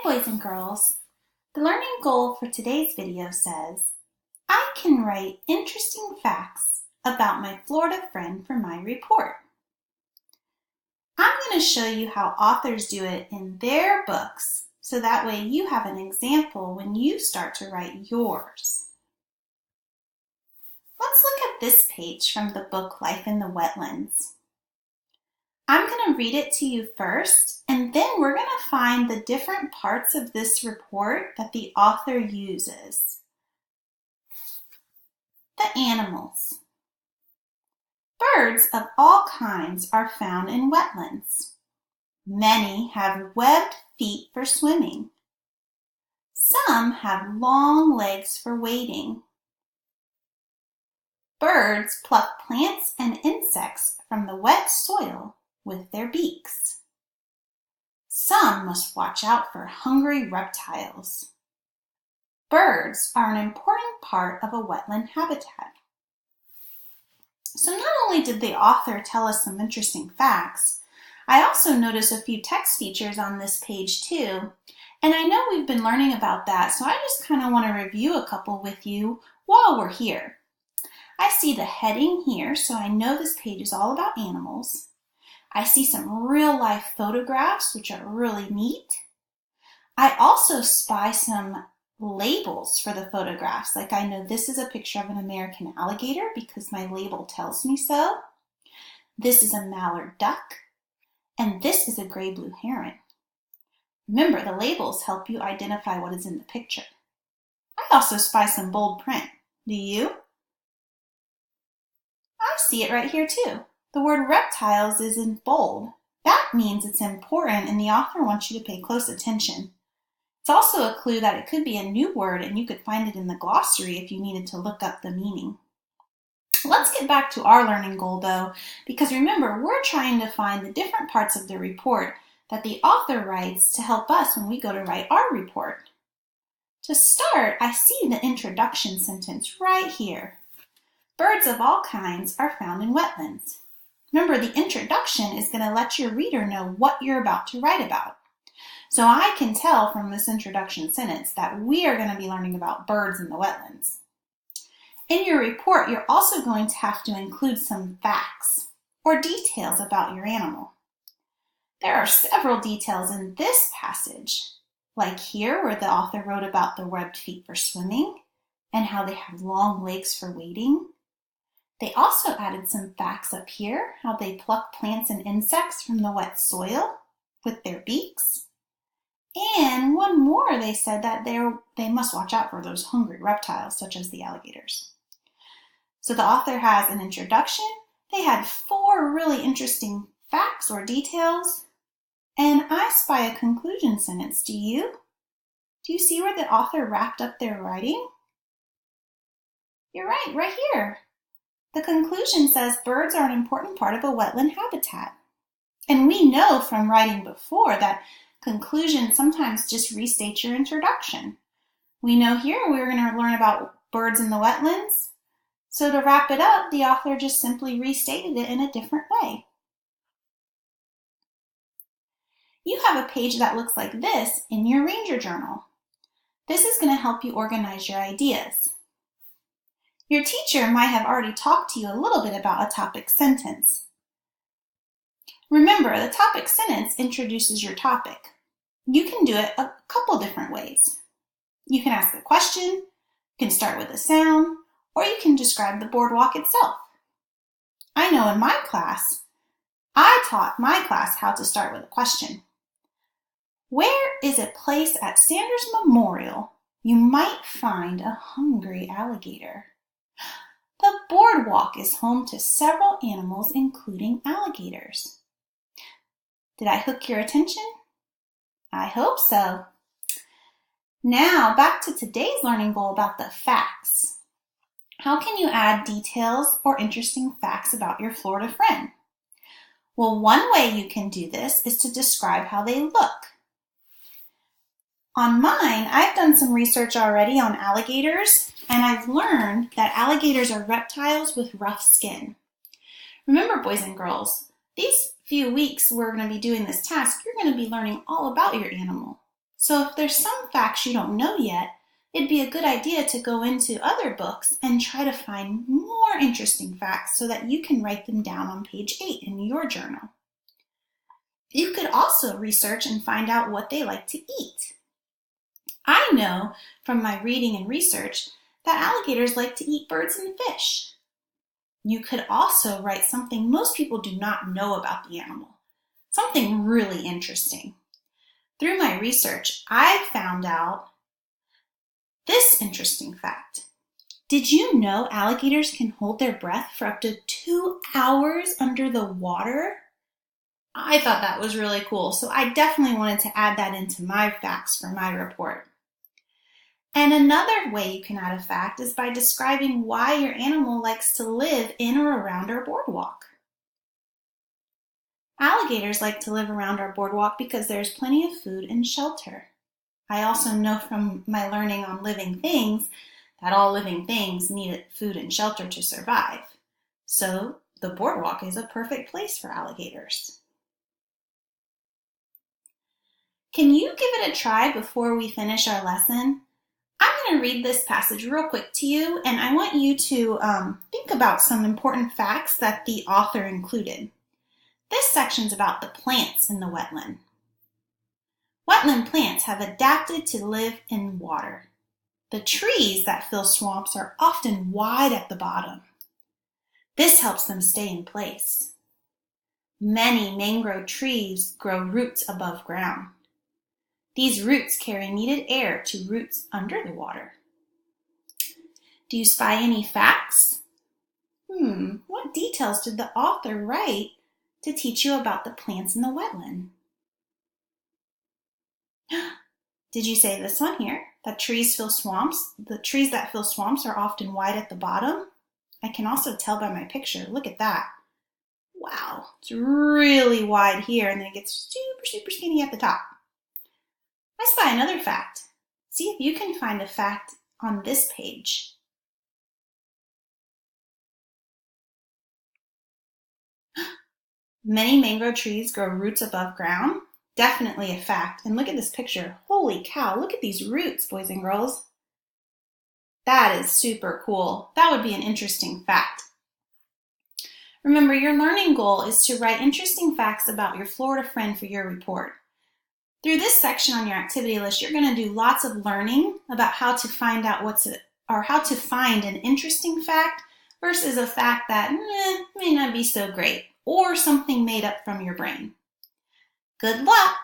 boys and girls. The learning goal for today's video says, I can write interesting facts about my Florida friend for my report. I'm going to show you how authors do it in their books, so that way you have an example when you start to write yours. Let's look at this page from the book Life in the Wetlands. I'm going to read it to you first, and then we're going to find the different parts of this report that the author uses. The animals. Birds of all kinds are found in wetlands. Many have webbed feet for swimming. Some have long legs for wading. Birds pluck plants and insects from the wet soil with their beaks. Some must watch out for hungry reptiles. Birds are an important part of a wetland habitat. So not only did the author tell us some interesting facts, I also noticed a few text features on this page too, and I know we've been learning about that, so I just kind of want to review a couple with you while we're here. I see the heading here, so I know this page is all about animals. I see some real-life photographs, which are really neat. I also spy some labels for the photographs, like I know this is a picture of an American alligator because my label tells me so. This is a mallard duck, and this is a gray-blue heron. Remember, the labels help you identify what is in the picture. I also spy some bold print. Do you? I see it right here too. The word reptiles is in bold. That means it's important and the author wants you to pay close attention. It's also a clue that it could be a new word and you could find it in the glossary if you needed to look up the meaning. Let's get back to our learning goal though, because remember, we're trying to find the different parts of the report that the author writes to help us when we go to write our report. To start, I see the introduction sentence right here. Birds of all kinds are found in wetlands. Remember, the introduction is going to let your reader know what you're about to write about. So I can tell from this introduction sentence that we are going to be learning about birds in the wetlands. In your report, you're also going to have to include some facts or details about your animal. There are several details in this passage, like here where the author wrote about the webbed feet for swimming and how they have long legs for wading. They also added some facts up here, how they pluck plants and insects from the wet soil with their beaks. And one more, they said that they must watch out for those hungry reptiles, such as the alligators. So the author has an introduction. They had 4 really interesting facts or details. And I spy a conclusion sentence. Do you? Do you see where the author wrapped up their writing? You're right here. The conclusion says birds are an important part of a wetland habitat. And we know from writing before that conclusions sometimes just restate your introduction. We know here we're going to learn about birds in the wetlands. So to wrap it up, the author just simply restated it in a different way. You have a page that looks like this in your Ranger Journal. This is going to help you organize your ideas. Your teacher might have already talked to you a little bit about a topic sentence. Remember, the topic sentence introduces your topic. You can do it a couple different ways. You can ask a question, you can start with a sound, or you can describe the boardwalk itself. I know in my class, I taught my class how to start with a question. Where is a place at Sanders Memorial you might find a hungry alligator? The boardwalk is home to several animals, including alligators. Did I hook your attention? I hope so. Now, back to today's learning goal about the facts. How can you add details or interesting facts about your Florida friend? Well, one way you can do this is to describe how they look. On mine, I've done some research already on alligators, and I've learned that alligators are reptiles with rough skin. Remember, boys and girls, these few weeks we're going to be doing this task, you're going to be learning all about your animal. So if there's some facts you don't know yet, it'd be a good idea to go into other books and try to find more interesting facts so that you can write them down on page 8 in your journal. You could also research and find out what they like to eat. I know from my reading and research that alligators like to eat birds and fish. You could also write something most people do not know about the animal, something really interesting. Through my research, I found out this interesting fact. Did you know alligators can hold their breath for up to 2 hours under the water? I thought that was really cool, so I definitely wanted to add that into my facts for my report. And another way you can add a fact is by describing why your animal likes to live in or around our boardwalk. Alligators like to live around our boardwalk because there's plenty of food and shelter. I also know from my learning on living things that all living things need food and shelter to survive. So the boardwalk is a perfect place for alligators. Can you give it a try before we finish our lesson? I'm going to read this passage real quick to you, and I want you to think about some important facts that the author included. This section's about the plants in the wetland. Wetland plants have adapted to live in water. The trees that fill swamps are often wide at the bottom. This helps them stay in place. Many mangrove trees grow roots above ground. These roots carry needed air to roots under the water. Do you spy any facts? What details did the author write to teach you about the plants in the wetland? Did you say this one here? That trees fill swamps? The trees that fill swamps are often wide at the bottom? I can also tell by my picture. Look at that. Wow, it's really wide here and then it gets super, super skinny at the top. I spy another fact. See if you can find a fact on this page. Many mangrove trees grow roots above ground. Definitely a fact. And look at this picture. Holy cow, look at these roots, boys and girls. That is super cool. That would be an interesting fact. Remember, your learning goal is to write interesting facts about your Florida friend for your report. Through this section on your activity list, you're going to do lots of learning about how to find out how to find an interesting fact versus a fact that may not be so great, or something made up from your brain. Good luck!